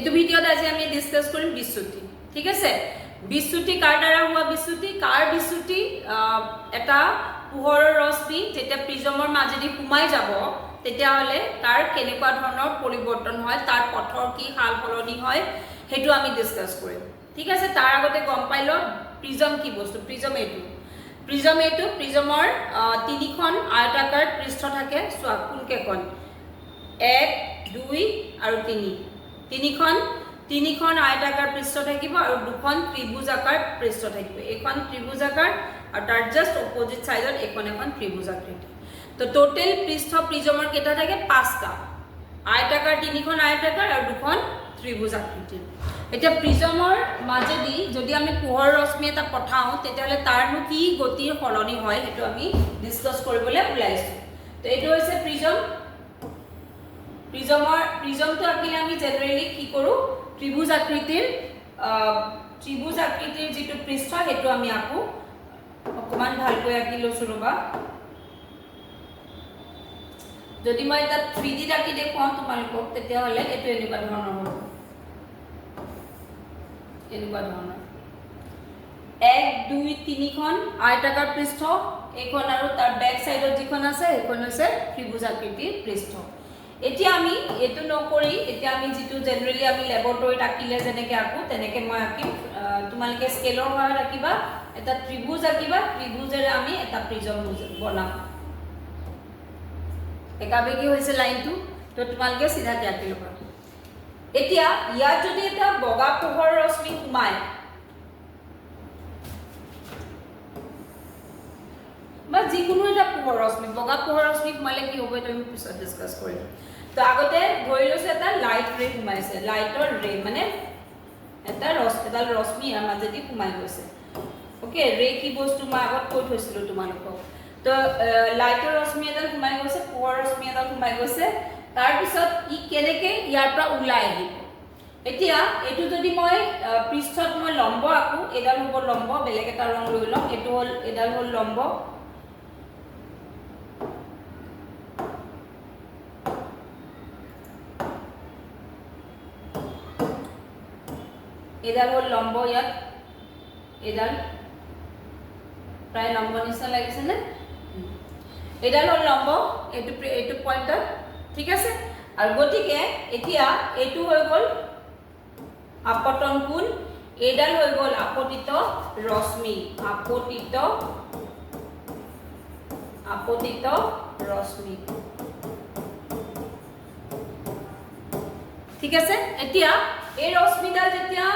এইটো ভিডিওত আজি আমি ডিসকাস কৰিম বিচ্যুতি ঠিক আছে বিচ্যুতি কাৰ দ্বাৰা হোৱা বিচ্যুতি কাৰ বিচ্যুতি এটা পোহৰৰ ৰশ্মি যেতিয়া প্ৰিজমৰ মাজেদি সোমাই যাব তেতিয়া হলে তাৰ কেনেকুৱা ধৰণৰ পৰিৱৰ্তন হয় তাৰ পথৰ কি হাল সলনি হয় হেতু আমি ডিসকাস কৰিম ঠিক আছে তাৰ আগতে গম পাইলো প্ৰিজম কি বস্তু প্ৰিজম এইটো প্ৰিজমৰ তিনিখন আয়তাকাৰ পৃষ্ঠ থাকে সোৱা কোনকেখন 1 2 আৰু 3 তিনিখন আয়তাকাৰ পৃষ্ঠ থাকিব আৰু দুখন ত্ৰিভুজাকাৰ পৃষ্ঠ থাকিব এখন ত্ৰিভুজাকাৰ আৰু তাৰ জাস্ট অপোজিট সাইডত এখন ত্ৰিভুজাকৃতি তো টোটাল পৃষ্ঠ প্ৰিজমৰ কেটা থাকে 5টা আয়তাকাৰ তিনিখন আয়তাকাৰ আৰু দুখন ত্ৰিভুজাকৃতি এটা প্ৰিজমৰ মাজেদি যদি আমি পোহৰ ৰশ্মি এটা পঠাও তেতিয়ালে তাৰনো কি গতিৰ সলনি হয় হেতু আমি ডিসকাস কৰিবলৈ ওলাইছো তো এটো হৈছে প্ৰিজমটো আকিলে আমি জেনাৰেলি কি কৰো ত্ৰিভুজ আকৃতিৰ যেটো পৃষ্ঠ হেতু আমি আকো অকমান ভালকৈ আকি লৈছো ৰবা যদি মই এটা 3D আকি দেখুৱাও তোমালোকক তেতিয়া হলে এটো এনেকুৱা ধৰণৰ হ'ব এনেকুৱা ধৰণৰ 1 2 3 খন আয়তাকাৰ পৃষ্ঠ এখন আৰু তাৰ ব্যাক সাইডত যিখন আছে এখন হৈছে ত্ৰিভুজ আকৃতিৰ পৃষ্ঠ এতিয়া আমি এটো নকৰি এতিয়া আমি যেটো জেনাৰেলি আমি ল্যাবৰেটৰীত আকিলে যেনেকৈ আকো তেনেকৈ মই আকিম তোমালোকে স্কেলৰ সহায়ত আকিবা এটা ত্ৰিভুজ আকিবা ত্ৰিভুজেৰে আমি এটা প্ৰিজম বনাম একাবে কি হৈছে লাইনটো তো তোমালোকে সিধাকে আকি লবা এতিয়া ইয়াত যদি এটা বগা পোহৰ ৰশ্মি সোমায় বা যিকোনো এটা পোহৰ ৰশ্মি বগা পোহৰ ৰশ্মি সোমালে কি হ'ব এটা আমি পিছত ডিসকাস কৰিম তো আগতে ধৰি লৈছে এটা লাইট ৰে সোমাইছে লাইটৰ ৰে মানে এটা ৰশ্মি মাজেদি সোমাই গৈছে ওকে ৰে কি বস্তু মই আগত কৈ থৈছিলো তোমালোকক তো লাইটৰ ৰশ্মি এটা সোমাই গৈছে পোহৰ ৰশ্মি এটা সোমাই গৈছে তাৰ পিছত ই কেনেকে ইয়াৰ পৰা ওলাই আহিব এতিয়া এটো যদি মই পৃষ্ঠত মই লম্ব আকো এডাল হ'ব লম্ব বেলেগ এটা ৰং লৈ লম এটো হল এডাল হল লম্ব এডাল হল লম্ব ইয়াত এডাল প্ৰায় লম্ব নিচা লাগিছে নে এডাল হল লম্ব এটো পইণ্টত ঠিক আছে আৰু গতিকে এতিয়া এটো হৈ গল আপতন কোণ এডাল হৈ গল আপতিত ৰশ্মি আপতিত ৰশ্মি ঠিক আছে এতিয়া এই ৰশ্মিডাল যেতিয়া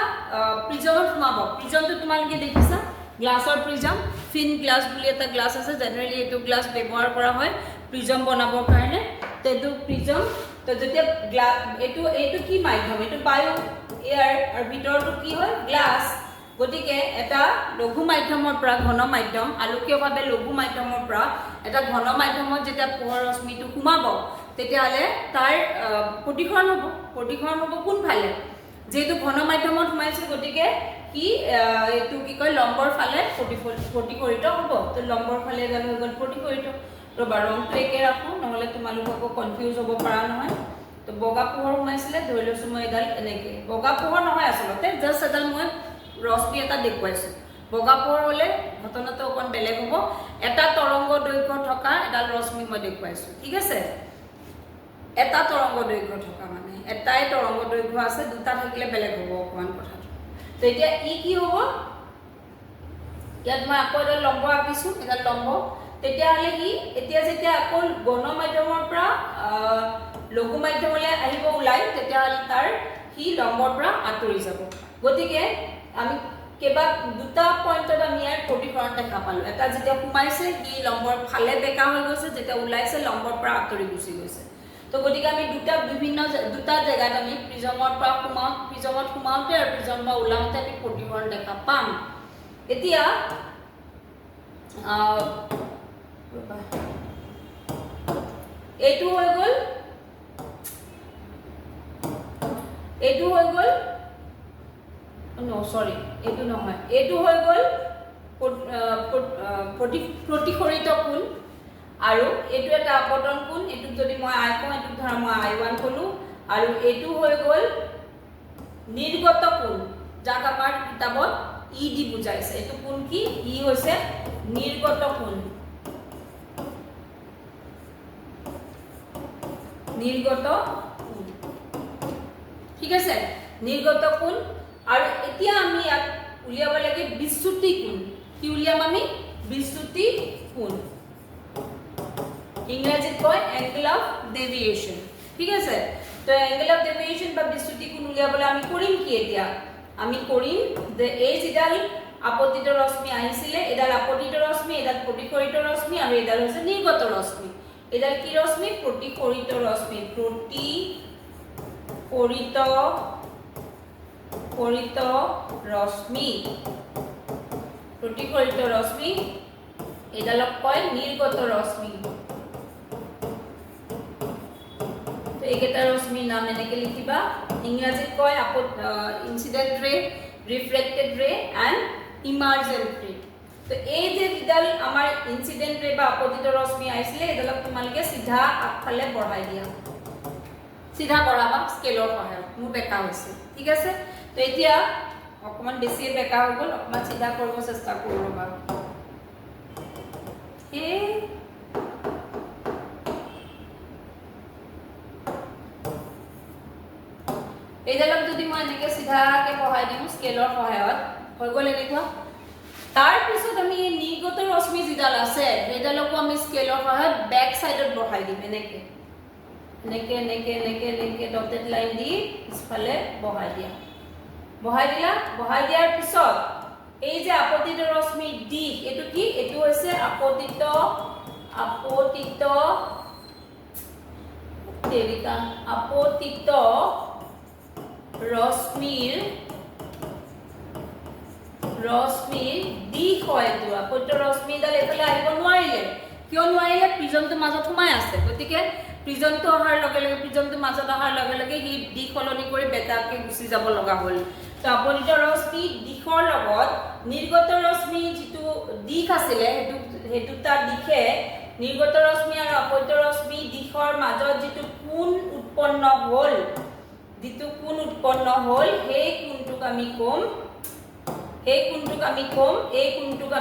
প্ৰিজমত সোমাব প্ৰিজমটো তোমালোকে দেখিছা গ্লাছৰ প্ৰিজম ফিন গ্লাছ বুলি এটা গ্লাছ আছে জেনাৰেলি এটো গ্লাছ ব্যৱহাৰ কৰা হয় প্ৰিজম বনাবৰ কাৰণে তেটো প্ৰিজম তো যেতিয়া এটো কি মাধ্যম এটো বায়ু এয়াৰ আৰু ভিতৰটো কি হয় গ্লাছ গতিকে এটা লঘু মাধ্যমৰ পৰা ঘন মাধ্যম আলোকীয়ভাৱে লঘু মাধ্যমৰ পৰা এটা ঘন মাধ্যমত যেতিয়া পোহৰ ৰশ্মিটো সোমাব তেতিয়ালে তাৰ প্ৰতিসৰণ হ'ব কোনফালে যেটো ঘন মাধ্যমত সোমাইছে গতিকে কি এটো কি কয় লম্বৰ ফালে প্ৰতিকৰিত হ'ব তো লম্বৰ ফালে এডাল হৈ গল প্ৰতিকৰিত ৰবা ৰংটো একে ৰাখো নহলে তোমালোকক কনফিউজ হ'ব পৰা নহয় তো বগা পোহৰ সোমাইছিলে ধৰি লৈছো মই এডাল এনেকে বগা পোহৰ নহয় আচলতে জাস্ট এডাল মই ৰশ্মি এটা দেখুৱাইছো বগা পোহৰ হলে ঘটনাটো অকণ বেলেগ হ'ব এটা তৰংগ দৈৰ্ঘ্য থকা এডাল ৰশ্মি মই দেখুৱাইছো ঠিক আছে এটা তৰংগ দৈৰ্ঘ্য থকা মানে এটাই তৰংগ দৈৰ্ঘ্য আছে দুটা থাকিলে বেলেগ হ'ব অকমান কথাটো তো এতিয়া ই কি হ'ব ইয়াত মই আকৌ এডাল লম্ব আঁকিছো এডাল লম্ব তেতিয়া হলে ই এতিয়া যেতিয়া আকৌ ঘন মাধ্যমৰ পৰা লঘু মাধ্যমলৈ আহিব ওলাই তেতিয়া হলে তাৰ হি লম্বৰ পৰা আঁতৰি যাব গতিকে আমি কেবা দুটা পইণ্টত আমি ইয়াৰ প্ৰতিফলন দেখা পালো এটা যেতিয়া সোমাইছে হি লম্বৰ ফালে বেকা হৈ গৈছে যেতিয়া ওলাইছে লম্বৰ পৰা আঁতৰি গুচি গৈছে তো গতিকে আমি দুটা জায়গাত আমি প্ৰিজমত সোমাওতে আৰু প্ৰিজম বা ওলাওতে আমি প্ৰতিফলন দেখা পাম এতিয়া এটো হৈ গল নো সৰি এটো নহয় এটো হৈ গল প্ৰতিসৰিত কোণ আৰু এটো এটা আপতন কোণ এটো যদি মই আই কওঁ এটো ধৰা মই I1 কলো আৰু এটো হৈ গল নিৰ্গত কোণ যাক আমাৰ কিতাপত ই দি বুজাইছে এটো কোণ কি ই হৈছে নিৰ্গত কোণ নিৰ্গত কোণ ঠিক আছে নিৰ্গত কোণ আৰু এতিয়া আমি ইয়াত উলিয়াব লাগে বিচ্যুতি কোণ কি উলিয়াম আমি বিচ্যুতি কোণ ইংৰাজীত কয় এংগল অফ ডেভিয়েশন ঠিক আছে তো এংগল অফ ডেভিয়েশন বা বিচ্যুতি কোণ উলিয়াবলৈ আমি কৰিম কি এতিয়া আমি কৰিম যে এই যিডাল আপতিত ৰশ্মি আহিছিলে এডাল আপতিত ৰশ্মি এডাল প্ৰতিফলিত ৰশ্মি আৰু এডাল হৈছে নিৰ্গত ৰশ্মি এডাল কি ৰশ্মি প্ৰতিফলিত ৰশ্মি প্ৰতিফলিত ৰশ্মি প্ৰতিফলিত ৰশ্মি এডালক কয় নিৰ্গত ৰশ্মি তো এইকেইটা ৰশ্মিৰ নাম এনেকৈ লিখিবা ইংৰাজীত কয় ইনসিডেন্ট ৰে ৰিফ্লেক্টেড ৰে এন্ড ইমাৰ্জেন্ট ৰে তো এই যে যিডাল আমাৰ ইনসিডেন্ট ৰে বা আপতিত ৰশ্মি আইছিলে এডালক তোমালোকে সিধা আগফালে বঢ়াই দিয়া সিধা বঢ়াবা স্কেলৰ সহায়ত মোৰ বেকা হৈছে ঠিক আছে তো এতিয়া অকমান বেছি বেকা হৈ গ'ল অকমান সিধা কৰিব চেষ্টা কৰো ৰবা এইডালক যদি মই এনেকৈ সিধাকে বহাই দিওঁ স্কেলৰ সহায়ত হৈ গ'ল এনেকুৱা তাৰ পিছত আমি এই নিৰ্গত ৰশ্মি যিডাল আছে সেইডালকো আমি স্কেলৰ সহায়ত বেক সাইডত বহাই দিম এনেকৈ এনেকৈ এনেকৈ এনেকৈ এনেকৈ ডটেড লাইন দি পিছফালে বহাই দিয়া বহাই দিয়াৰ পিছত এই যে আপতিত ৰশ্মি দিশ এটো কি এটো হৈছে আপতিত ৰশ্মিৰ দিশ হয় এটো আপতিত ৰশ্মিডাল এফালে আহিব নোৱাৰিলে কিয় নোৱাৰিলে প্ৰিজমটো মাজত সোমাই আছে গতিকে প্ৰিজমটো অহাৰ লগে লগে প্ৰিজমটো মাজত অহাৰ লগে লগে হি দিশ সলনি কৰি বেকাকে গুচি যাব লগা হ'ল তো আপতিত ৰশ্মি দিশৰ লগত নিৰ্গত ৰশ্মি যিটো দিশ আছিল হেতু তাৰ দিশে নিৰ্গত ৰশ্মি আৰু আপতিত ৰশ্মি দিশৰ মাজত যিটো কোণ উৎপন্ন হ'ল সেই কোণটোক আমি কম এই কোণটোক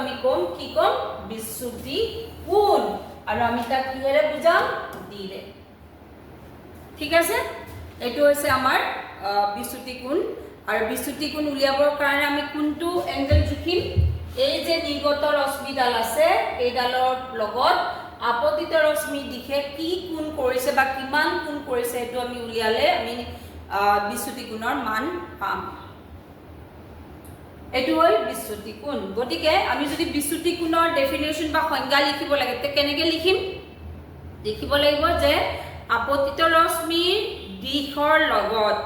আমি কম কি কম বিচ্যুতি কোণ আৰু আমি তাক কিহেৰে বুজাম দিৰে ঠিক আছে এটো হৈছে আমাৰ বিচ্যুতি কোণ আৰু বিচ্যুতি কোণ উলিয়াবৰ কাৰণে আমি কোনটো এংগল জুখিম এই যে নিৰ্গত ৰশ্মিডাল আছে এইডালৰ লগত আপতিত ৰশ্মি দিশে কি কোণ কৰিছে বা কিমান কোণ কৰিছে এটো আমি উলিয়ালে আমি বিচ্যুতি কোণৰ মান পাম এটো হ'ল বিচ্যুতি কোণ গতিকে আমি যদি বিচ্যুতি কোণৰ ডেফিনেশন বা সংজ্ঞা লিখিব লাগে তে কেনেকৈ লিখিব লাগিব যে আপতিত ৰশ্মিৰ দিশৰ লগত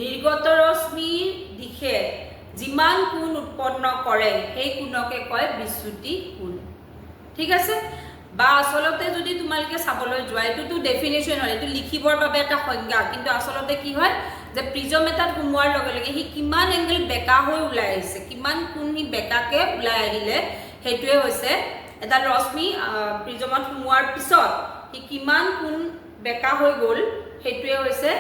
নিৰ্গত ৰশ্মিৰ দিশে যিমান কোণ উৎপন্ন কৰে সেই কোণকে কয় বিচ্যুতি কোণ ঠিক আছে বা আসলতে যদি তোমালকে চাবলৈ যোৱা এটো ডেফিনেশন হয় এটো লিখিবৰ বাবে এটা সংজ্ঞা কিন্তু আসলতে কি হয় যে প্ৰিজম এটাত সোমোৱাৰ লগে লগে হি কিমান এংগল বেকা হৈ ওলাই আহিছে কিমান কোণ হি বেকাকে ওলাই আহিলে হেতুৱে হৈছে এটা ৰশ্মি প্ৰিজমত সোমোৱাৰ পিছত হি কিমান কোণ বেকা হৈ গ'ল হেতুৱে হৈছে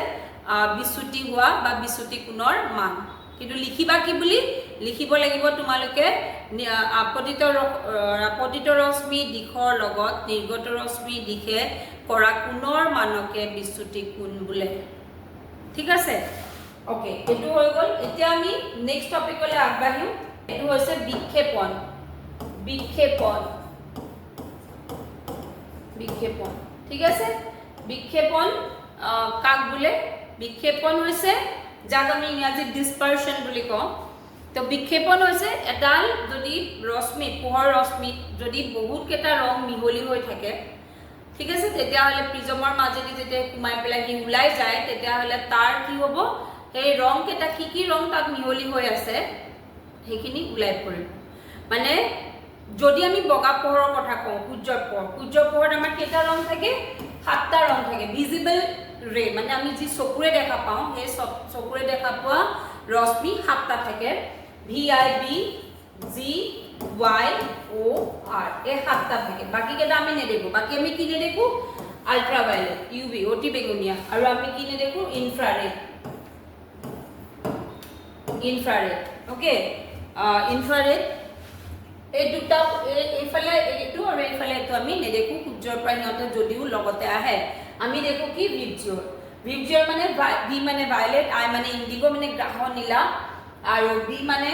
বিচ্যুতি হোৱা বা বিচ্যুতি কোণৰ মান কিন্তু লিখিবা কি বুলি লিখিব লাগিব তোমালোকে আপতিত ৰশ্মি দিশৰ লগত নিৰ্গত ৰশ্মি দিশে কৰা কোণৰ মানকে বিচ্যুতি কোণ বোলে ঠিক আছে ওকে এটো হৈ গ'ল এতিয়া আমি নেক্সট টপিকলৈ আগবাঢ়িম এটো হৈছে বিক্ষেপণ ঠিক আছে বিক্ষেপণ কাক বোলে বিক্ষেপণ হৈছে যাক আমি ইংৰাজীত ডিসপাৰশন বুলি কওঁ তো বিক্ষেপণ হৈছে এডাল যদি ৰশ্মি পোহৰ ৰশ্মিত যদি বহুত কেটা ৰং মিহলি হৈ থাকে ঠিক আছে তেতিয়া হলে প্ৰিজমৰ মাজেদি যেতিয়া কুমাই পেলাই কি উলাই যায় তেতিয়া হলে তাৰ কি হ'ব এই ৰং কেটা কি ৰং তাত মিহলি হৈ আছে হেখিনি উলাই পৰিব মানে যদি আমি বগা পোহৰৰ কথা কওঁ সূৰ্যৰ পোহৰত আমাৰ কেটা ৰং থাকে 7টা ৰং থাকে ভিজিবল ৰে মানে আমি যি চকুৰে দেখা পাওঁ সেই চকুৰে দেখা পোৱা ৰশ্মি 7টা থাকে VIB GYOR এই 7টা থাকে বাকি কেটা আমি নেদেখো বাকি আমি কি নেদেখো আল্ট্ৰাভায়োলেট UV অতি বেগুনিয়া আৰু আমি কি নেদেখো ইনফ্ৰাৰেড ইনফ্ৰাৰেড ওকে ইনফ্ৰাৰেড এই দুটা এইফালে এইটো আৰু এইফালে এইটো আমি নেদেখো সূৰ্যৰ পৰা সিহঁতে যদিও লগতে আহে আমি দেখো কি ভিবজিঅৰ মানে ভি মানে ভায়লেট আই মানে ইণ্ডিগো মানে গ্ৰাহ নীলা আৰু বি মানে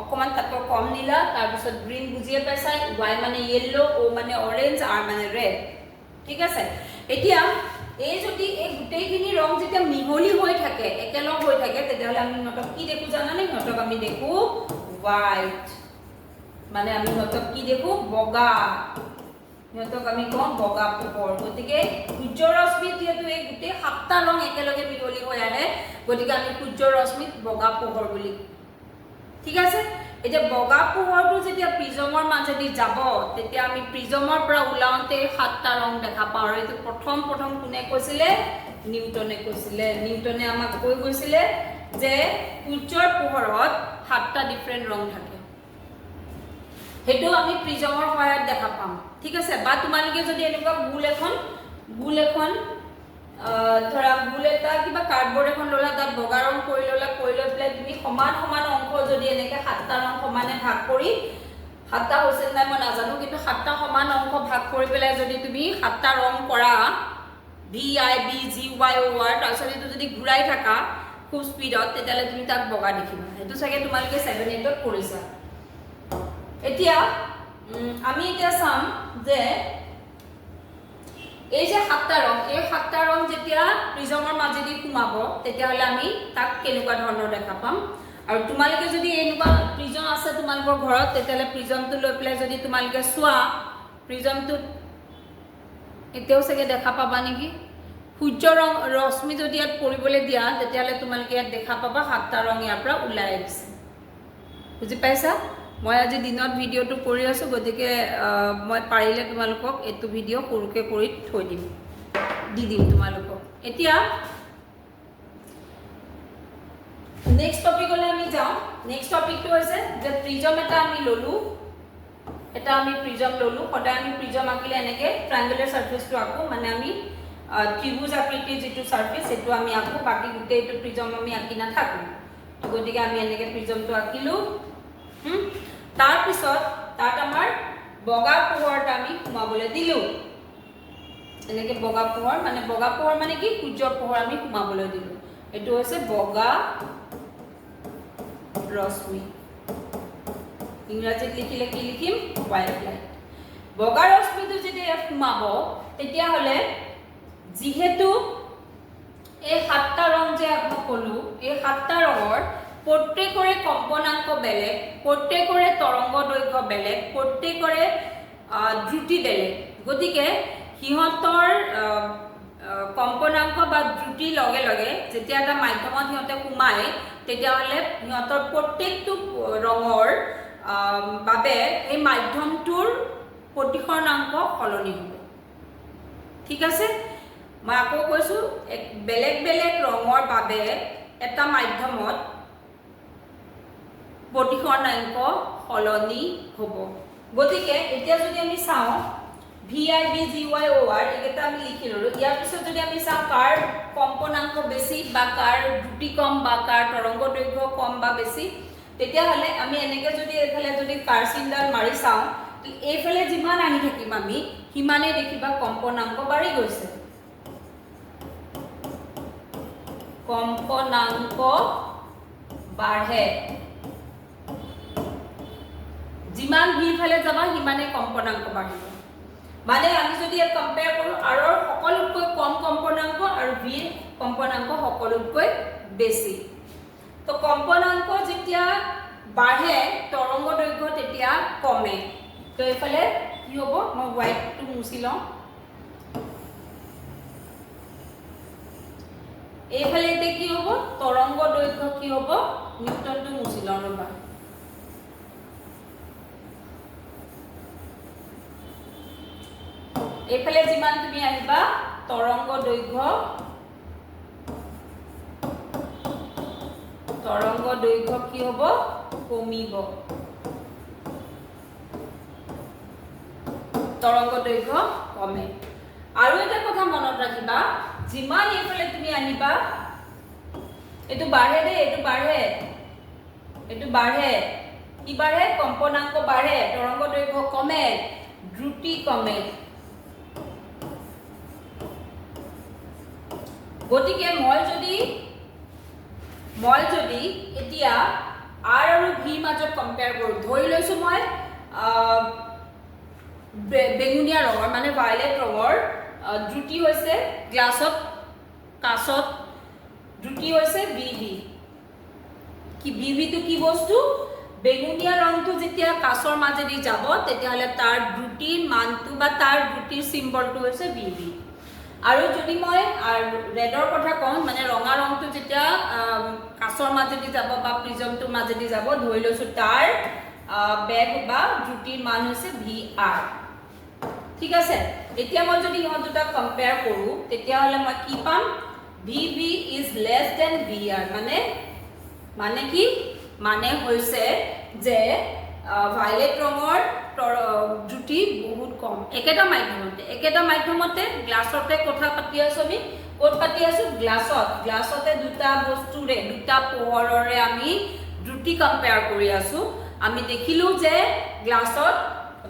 অকমান তাতকৈ কম নীলা তাৰপিছত গ্ৰীণ বুজিয়ে পাইছা ৱাই মানে য়েল্লো ও মানে অৰেঞ্জ আৰ মানে ৰেড ঠিক আছে এতিয়া এই যদি এই গোটেইখিনি ৰং যেতিয়া মিহলি হৈ থাকে একেলগ হৈ থাকে তেতিয়াহ'লে আমি সিহঁতক কি দেখো জানানে সিহঁতক আমি দেখো হোৱাইট মানে আমি সিহঁতক কি দেখো বগা সিহঁতক আমি কওঁ বগা পোহৰ গতিকে সূৰ্যৰ ৰশ্মিত যিহেতু এই গোটেই 7টা ৰং একেলগে মিহলি হৈ আহে গতিকে আমি সূৰ্যৰ ৰশ্মিত বগা পোহৰ বুলি ঠিক আছে এতিয়া বগা পোহৰটো যেতিয়া প্ৰিজমৰ মাজেদি যাব তেতিয়া আমি প্ৰিজমৰ পৰা ওলাওঁতে 7টা ৰং দেখা পাওঁ আৰু এইটো প্ৰথম কোনে কৈছিলে নিউটনে কৈছিলে নিউটনে আমাক কৈ গৈছিলে যে সূৰ্যৰ পোহৰত 7টা ডিফাৰেণ্ট ৰং থাকে হেতু আমি প্ৰিজমৰ সহায়ত দেখা পাম ঠিক আছে বা তোমালোকে যদি এনেকুৱা গুল এখন ধৰা গুল এটা কিবা কাৰ্ডবৰ্ড এখন ললা তাত বগা ৰং কৰি ললা কৰি লৈ পেলাই তুমি সমান অংশ যদি এনেকে 7টা ৰং সমানে ভাগ কৰি 7টা হৈছে নাই মই নাজানো কিন্তু 7টা সমান অংশ ভাগ কৰি পেলাই যদি তুমি 7টা ৰং কৰা ভি আই বি জি ৱাই ও আৰ তাৰপিছত এইটো যদি ঘূৰাই থাকা খুব স্পীডত তেতিয়ালে তুমি তাক বগা দেখিবা সেইটো চাগে তোমালোকে 7 8 ত কৰিছা এতিয়া আমি এতিয়া চাম যে এই যে 7টা ৰং এই 7টা ৰং যেতিয়া প্ৰিজমৰ মাজেদি সোমাব তেতিয়াহ'লে আমি তাক কেনেকুৱা ধৰণৰ দেখা পাম আৰু তোমালোকে যদি এনেকুৱা প্ৰিজম আছে তোমালোকৰ ঘৰত তেতিয়াহ'লে প্ৰিজমটো লৈ পেলাই যদি তোমালোকে চোৱা প্ৰিজমটো এতিয়াও চাগে দেখা পাবা নেকি সূৰ্যৰ ৰশ্মি যদি ইয়াত পৰিবলৈ দিয়া তেতিয়াহ'লে তোমালোকে ইয়াত দেখা পাবা 7টা ৰং ইয়াৰ পৰা ওলাই আহিছে বুজি পাইছা মই আজি দিনত ভিডিওটো কৰি আছো গতিকে মই পাৰিলে তোমালোকক এটো ভিডিও সৰুকে কৰি থৈ দিম দি দিম তোমালোকক এতিয়া নেক্সট টপিকলৈ আমি যাওঁ নেক্সট টপিকটো হৈছে যে প্ৰিজম এটা আমি ললো সদায় আমি প্ৰিজম আঁকিলে এনেকে ট্ৰায়াঙ্গুলাৰ সাৰফেসটো আঁকো মানে আমি ত্ৰিভুজ আকৃতিৰ যেটো সাৰফেস সেটো আমি আঁকো বাকি গোটেইটো প্ৰিজম আমি আঁকি নাথাকো গতিকে আমি এনেকে প্ৰিজমটো আঁকিলো তাৰ পিছত তাত আমাৰ বগা পোহৰটা আমি সোমাবলৈ দিলো এনেকে বগা পোহৰ মানে কি সূৰ্যৰ পোহৰ আমি সোমাবলৈ দিলো এটো হৈছে বগা ৰশ্মি ইংৰাজীত লিখিলে কি লিখিম হোৱাইট লাইট বগা ৰশ্মিটো যেতিয়া সোমাব তেতিয়া হলে যিহেতু এই 7টা ৰং যে আমি কলো এই 7টা ৰঙৰ প্ৰত্যেকৰে কম্পনাংক বেলেগ প্ৰত্যেকৰে তৰংগ দৈৰ্ঘ্য বেলেগ প্ৰত্যেকৰে দ্ৰুতি বেলেগ গতিকে হিহঁতৰ কম্পনাংক বা দ্ৰুতি লগে লগে যেতিয়া এটা মাধ্যমত হিহঁতে সোমায় তেতিয়া হলে হিহঁতৰ প্ৰত্যেকটো ৰঙৰ বাবে এই মাধ্যমটোৰ প্ৰতিসৰণাংক সলনি হ'ব ঠিক আছে মই আকৌ কৈছো বেলেগ ৰঙৰ বাবে এটা মাধ্যমত প্ৰতিসৰণাংক সলনি হ'ব গতিকে এতিয়া যদি আমি চাওঁ ভি আই বি জি ৱাই ও আৰ এটা আমি লিখি ললো ইয়াৰ পিছত যদি আমি চাওঁ কাৰ কম্পনাংক বেছি বা কাৰ দ্ৰুতি কম বা কাৰ তৰংগ দৈৰ্ঘ্য কম বা বেছি তেতিয়া হলে আমি এনেকে যদি এফালে যদি কাৰ চিনডাল মাৰি চাওঁ এইফালে যিমান আহি থাকিম আমি হিমানে দেখিবা কম্পনাংক বাঢ়ি গৈছে কম্পনাংক বাঢ়ে যিমান ভি ফালে যাবা হিমানে কম্পনাংক বাঢ়িব মানে আমি যদি কম্পেয়াৰ কৰো আৰৰ সকলোতকৈ কম কম্পনাংক আৰু ভি কম্পনাংক সকলোতকৈ বেছি তো কম্পনাংক যেতিয়া বাঢ়ে তৰংগ দৈৰ্ঘ্য তেতিয়া কমে তো এফালে কি হ'ব মই হোৱাইটটো মুছি লওঁ এইফালে এতিয়া কি হ'ব তৰংগ দৈৰ্ঘ্য কি হ'ব নিউটনটো মুছি লওঁ ৰবা এইফালে যিমান তুমি আহিবা তৰংগ দৈৰ্ঘ্য কি হ'ব কমিব তৰংগ দৈৰ্ঘ্য কমে আৰু এটা কথা মনত ৰাখিবা যিমান এইফালে তুমি আহিবা এটো বাঢ়ে এটো বাঢ়ে কি বাঢ়ে কম্পনাঙ্ক বাঢ়ে তৰংগ দৈৰ্ঘ্য কমে দ্ৰুতি কমে গতিকে মই যদি এতিয়া r আৰু v মাজত কম্পেয়াৰ কৰো ধৰি লৈছো মই বেগুনিয়া ৰঙৰ মানে ভায়োলেট ৰঙৰ দ্ৰুতি হৈছে গ্লাছত কাছত দ্ৰুতি হৈছে vv কি vv তো কি বস্তু বেগুনিয়া ৰংটো যেতিয়া কাছৰ মাজেদি যাব তেতিয়াহলে তাৰ দ্ৰুতিৰ মানটো বা তাৰ দ্ৰুতিৰ সিম্বলটো হৈছে vv আৰু যদি মই ৰেডৰ কথা কওঁ মানে ৰঙা ৰংটো যেতিয়া কাছৰ মাজেদি যাব বা প্ৰিজমটোৰ মাজেদি যাব ধৰি লৈছো তাৰ বেগ বা দ্ৰুতিৰ মান হৈছে vr ঠিক আছে এতিয়া মই যদি ইহত দুটা কম্পেয়াৰ কৰো তেতিয়াহলে মই কি পাম vv is less than vr মানে কি মানে হৈছে যে ভায়োলেট ৰঙৰ দ্ৰুতি বহুত কম একেটা মাধ্যমতে গ্লাছতে কথা পাতি আছো আমি কোট পাতি আছো গ্লাছতে দুটা বস্তুৰে দুটা পোহৰৰে আমি দ্ৰুতি কম্পেয়াৰ কৰি আছো আমি দেখিলো যে গ্লাছত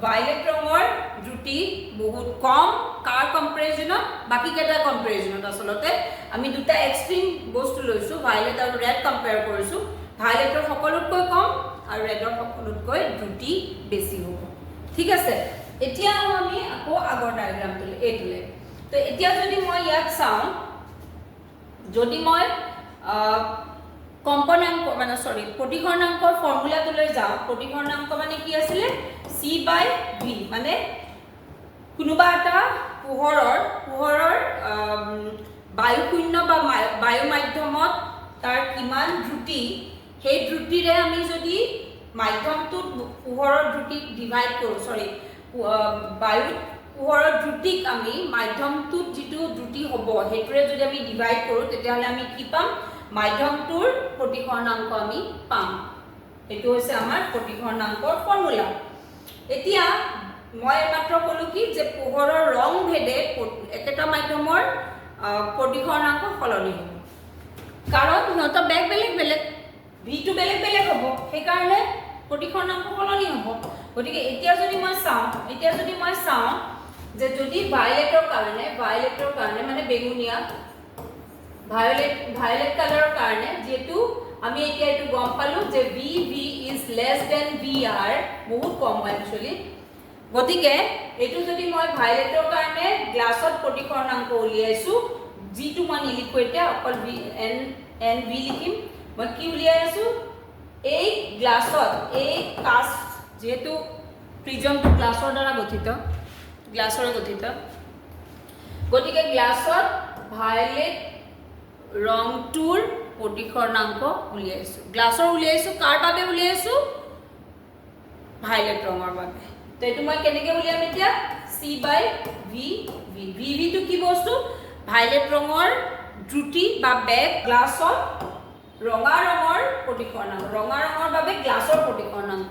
ভায়োলেট ৰঙৰ দ্ৰুতি বহুত কম কাৰ কম্পেৰিজনত বাকি কেটা কম্পেৰিজনত আসলতে আমি দুটা এক্সট্ৰিম বস্তু লৈছো ভায়োলেট আৰু ৰেড কম্পেয়াৰ কৰিছো ভায়োলেটৰ সকলোতকৈ কম আৰু ৰেডৰ সকলোতকৈ দ্ৰুতি বেছি হ'ব ঠিক আছে এতিয়া আমি আকৌ আগৰ ডায়াগ্ৰামটো এইটোলে তো এতিয়া যদি মই ইয়াত চাওঁ যদি মই কম্পনাঙ্ক মানে সৰি প্ৰতিঘৰ্ণাঙ্কৰ ফৰ্মুলাটোলৈ যাওঁ প্ৰতিঘৰ্ণাঙ্ক মানে কি আছিল c/v মানে কোনোবা এটা পোহৰৰ বায়ু শূন্য বা বায়ু মাধ্যমত তাৰ কিমান দ্ৰুতি সেই দ্ৰুতিৰে আমি যদি মাধ্যমটো পোহৰৰ দ্ৰুতি ডিভাইড কৰো সৰি বায়ু পোহৰৰ দ্ৰুতিক আমি মাধ্যমটোত যেটো দ্ৰুতি হ'ব হেতুৰে যদি আমি ডিভাইড কৰো তেতিয়াহলে আমি কি পাম মাধ্যমটোৰ প্ৰতিঘৰ্ণাঙ্ক আমি পাম এটো হৈছে আমাৰ প্ৰতিঘৰ্ণাঙ্কৰ ফৰ্মুলা এতিয়া মই মাত্ৰ কলো কি যে পোহৰৰ ৰং ভেদে একেটা মাধ্যমৰ প্ৰতিঘৰ্ণাঙ্ক সলনি হ'ব কাৰণ নটা বেলেগ v টো বেলেগ হ'ব সেই কাৰণে প্ৰতিঘৰ্ণাঙ্ক সলনি হ'ব গতিকে এতিয়া যদি মই চাওঁ যে যদি ভায়োলেটৰ কাৰণে মানে বেগুনিয়া ভায়োলেট কালাৰৰ কাৰণে যেটো আমি এতিয়া এটো গম পালো যে vv is less than vr বহুত কম হয় একচুয়ালি গতিকে এটো যদি মই ভায়োলেটৰ কাৰণে গ্লাছত প্ৰতিঘৰ্ণাঙ্ক উলিয়াইছো যেটো মই নিলিখো এতিয়া অকল v লিখিম মই কি উলিয়াই আছো এই গ্লাছত এই কাস্ট যেটো প্ৰিজমটো গ্লাছৰ দ্বাৰা গঠিত গতিকে গ্লাছত ভায়োলেট ৰংটোৰ প্ৰতিঘৰ্ণাঙ্ক উলিয়াইছো গ্লাছৰ উলিয়াইছো কাৰ বাবে উলিয়াইছো ভায়োলেট ৰঙৰ বাবে তো এটো মই কেনেকৈ উলিয়াম এতিয়া c/v vv টো কি বস্তু ভায়োলেট ৰঙৰ দ্ৰুতি বা বেগ গ্লাছত ৰঙা ৰঙৰ প্ৰতিঘৰ্ণাঙ্ক ৰঙা ৰঙৰ বাবে গ্লাছৰ প্ৰতিঘৰ্ণাঙ্ক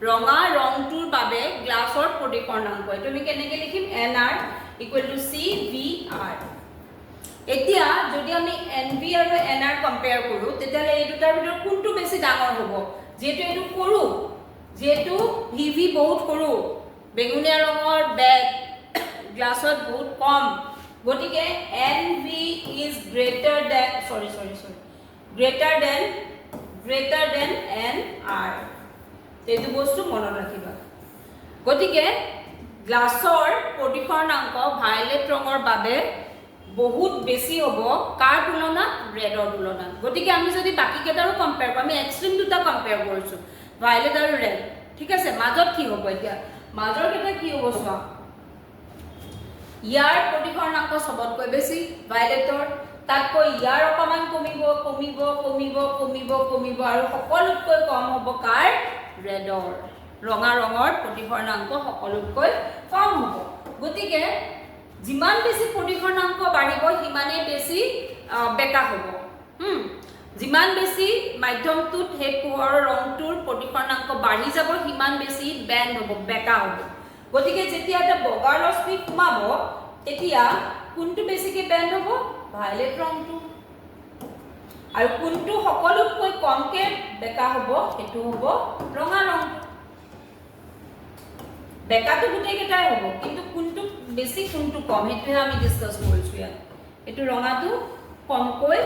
ৰঙা ৰংটোৰ বাবে গ্লাছৰ প্ৰতিঘৰ্ণাঙ্ক এটো আমি কেনেকৈ লিখিম nr = cvr এতিয়া যদি আমি nv আৰু nr কম্পেয়াৰ কৰো তেতিয়ালে এই দুটাৰ ভিতৰত কোনটো বেছি ডাঙৰ হ'ব যেটো এটো কৰো যেটো vv বহুত কৰো বেগুনিয়া ৰঙৰ বেগ গ্লাছত বহুত কম গতিকে nv is greater than nr এইটো বস্তু মনত ৰাখিবা গতিকে গ্লাছৰ প্ৰতিঘৰ্ণাঙ্ক ভায়োলেট ৰঙৰ বাবে বহুত বেছি হ'ব কাৰ তুলনাত ৰেডৰ তুলনাত গতিকে আমি যদি বাকি কেটাৰো কম্পেয়াৰ কৰো আমি এক্সট্ৰিম দুটা কম্পেয়াৰ কৰিছো ভায়োলেট আৰু ৰেড ঠিক আছে মাজত কি হ'ব এতিয়া মাজৰ কেটা কি হ'ব চোৱা ইয়াৰ প্ৰতিঘৰ্ণাঙ্ক সবতকৈ বেছি ভায়োলেটৰ তাতকৈ ইয়াৰ অকমান কমিব আৰু সকলোতকৈ কম হ'ব কাৰ ৰেডৰ ৰঙা ৰঙৰ প্ৰতিঘৰ্ণাঙ্ক সকলোতকৈ কম হ'ব গতিকে যিমান বেছি প্ৰতিঘৰ্ণাঙ্ক বাঢ়িব সিমানে বেছি বেকা হ'ব যিমান বেছি মাধ্যমটোত হে পোহৰৰ ৰংটোৰ প্ৰতিঘৰ্ণাঙ্ক বাঢ়ি যাব সিমান বেছি বেণ্ড হ'ব বেকা হ'ব গতিকে যেতিয়া এটা বগা ৰশ্মি সোমাব তেতিয়া কোনটো বেছিকে বেণ্ড হ'ব ভায়োলেট ৰংটো আৰু কোনটো সকলোতকৈ কমকে বেকা হ'ব সেইটো হ'ব ৰঙা ৰংটো বেকাটো গোটেইকেইটাই হ'ব কিন্তু কোনটো বেছি কোনটো কম সেইটোহে আমি ডিছকাছ কৰিছোঁ ইয়াত এইটো ৰঙাটো কমকৈ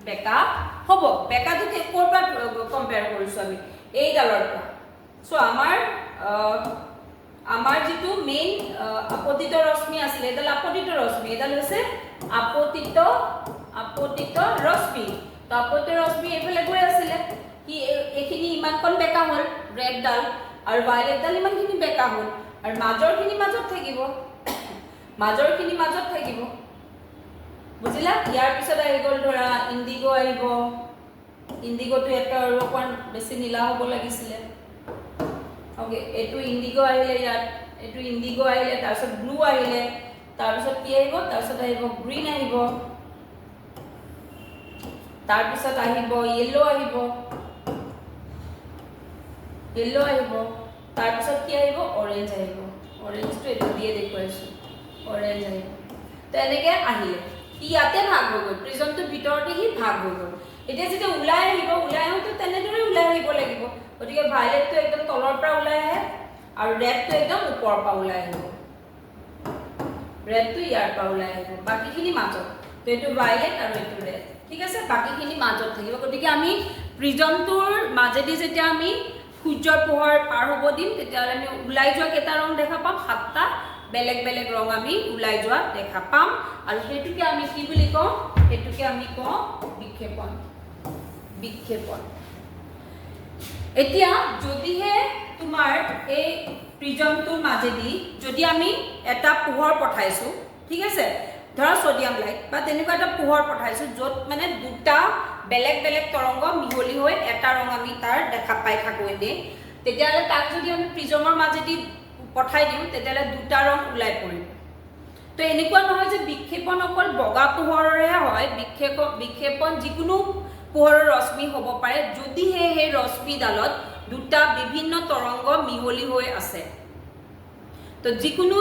বেকা হ'ব বেকাটো ক'ৰ পৰা কম্পেয়াৰ কৰিছোঁ আমি এইডালৰ পৰা চ' আমাৰ যিটো মেইন আপতিত ৰশ্মি আছিলে এডাল আপতিত ৰশ্মি এডাল হৈছে আপতিত ৰশ্মি তো আপতিত ৰশ্মি এইফালে গৈ আছিলে কি এইখিনি ইমানকণ বেকা হ'ল ৰেডডাল আৰু ভাইলেটডাল ইমানখিনি বেকা হ'ল আৰু মাজৰখিনি মাজত থাকিব বুজিলা ইয়াৰ পিছত আহি গ'ল ধৰা ইণ্ডিগো আহিব ইণ্ডিগোটো এটা আৰু অকণ বেছি নীলা হ'ব লাগিছিলে ওকে এইটো ইণ্ডিগো আহিলে ইয়াত এইটো ইণ্ডিগো আহিলে তাৰপিছত ব্লু আহিলে তাৰপিছত কি আহিব তাৰপিছত আহিব গ্ৰীণ আহিব তাৰপিছত আহিব য়েলো আহিব তাৰপিছত কি আহিব অৰেঞ্জ আহিব অৰেঞ্জটো এইটো দিয়ে দেখুৱাইছোঁ অৰেঞ্জ আহিব তো এনেকৈ আহিলে ই ইয়াতে ভাগ হৈ গ'ল প্ৰিজমটোৰ ভিতৰতে সি ভাগ হৈ গ'ল এতিয়া যেতিয়া ওলাই আহোঁতে তেনেদৰে ওলাই আহিব লাগিব গতিকে ভাইলেটটো একদম তলৰ পৰা ওলাই আহে আৰু ৰেডটো একদম ওপৰৰ পৰা ওলাই আহিব ৰেডটো ইয়াৰ পৰা ওলাই আহিব বাকীখিনি মাজত তো এইটো ভাইলেট আৰু এইটো ৰেড ঠিক আছে বাকীখিনি মাজত থাকিব গতিকে আমি প্ৰিজমটোৰ মাজেদি যেতিয়া আমি সূৰ্যৰ পোহৰ পাৰ হ'ব দিম তেতিয়াহ'লে আমি ওলাই যোৱা কেইটা ৰং দেখা পাম 7টা বেলেগ বেলেগ ৰং আমি ওলাই যোৱা দেখা পাম আৰু সেইটোকে আমি কি বুলি কওঁ সেইটোকে আমি কওঁ বিক্ষেপণ এতিয়া যদিহে তোমাৰ এই প্ৰিজমটোৰ মাজেদি যদি আমি এটা পোহৰ পঠাইছোঁ ঠিক আছে ধৰা সোডিয়াম লাইট বা তেনেকুৱা এটা পোহৰ পঠাইছোঁ য'ত মানে দুটা বেলেগ বেলেগ তৰংগ মিহলি হৈ এটা ৰং আমি তাৰ দেখা পাই থাকোঁ এনেই তেতিয়াহ'লে তাক যদি আমি প্ৰিজমৰ মাজেদি পঠাই দিওঁ তেতিয়াহ'লে দুটা ৰং ওলাই পৰিব তো এনেকুৱা নহয় যে বিক্ষেপণ অকল বগা পোহৰৰেহে হয় বিক্ষেপণ যিকোনো পোহৰৰ ৰশ্মি হ'ব পাৰে যদিহে সেই ৰশ্মিডালত দুটা বিভিন্ন তৰংগ মিহলি হৈ আছে তো যিকোনো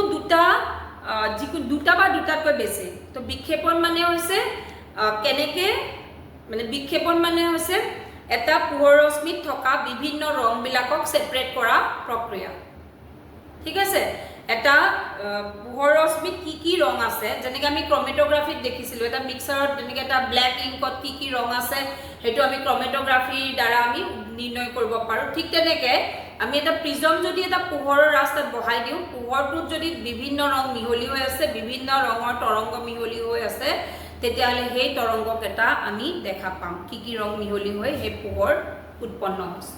দুটা বা দুটাতকৈ বেছি তো বিক্ষেপণ মানে হৈছে কেনেকৈ মানে বিক্ষেপণ মানে হৈছে এটা পোহৰ ৰশ্মিত থকা বিভিন্ন ৰংবিলাকক ছেপাৰেট কৰা প্ৰক্ৰিয়া ঠিক আছে এটা পোহৰ ৰশ্মিত কি ৰং আছে যেনেকৈ আমি ক্ৰমেটোগ্ৰাফিত দেখিছিলোঁ এটা মিক্সাৰত যেনেকৈ এটা ব্লেক ইংকত কি ৰং আছে সেইটো আমি ক্ৰমেটোগ্ৰাফিৰ দ্বাৰা আমি নিৰ্ণয় কৰিব পাৰোঁ ঠিক তেনেকৈ আমি এটা প্ৰিজম যদি এটা পোহৰৰ ৰাস্তাত বহাই দিওঁ পোহৰটোত যদি বিভিন্ন ৰং মিহলি হৈ আছে বিভিন্ন ৰঙৰ তৰংগ মিহলি হৈ আছে তেতিয়াহ'লে সেই তৰংগকেইটা আমি দেখা পাম কি ৰং মিহলি হৈ সেই পোহৰ উৎপন্ন হৈছে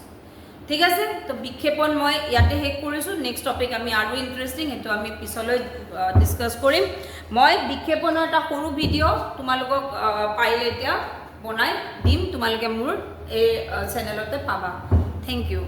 ঠিক আছে তো বিক্ষেপণ মই ইয়াতে শেষ কৰিছোঁ নেক্সট টপিক আমি আৰু ইণ্টাৰেষ্টিং সেইটো আমি পিছলৈ ডিছকাছ কৰিম মই বিক্ষেপণৰ এটা সৰু ভিডিঅ' তোমালোকক পাৰিলে এতিয়া বনাই দিম তোমালোকে মোৰ এই চেনেলতে পাবা থেংক ইউ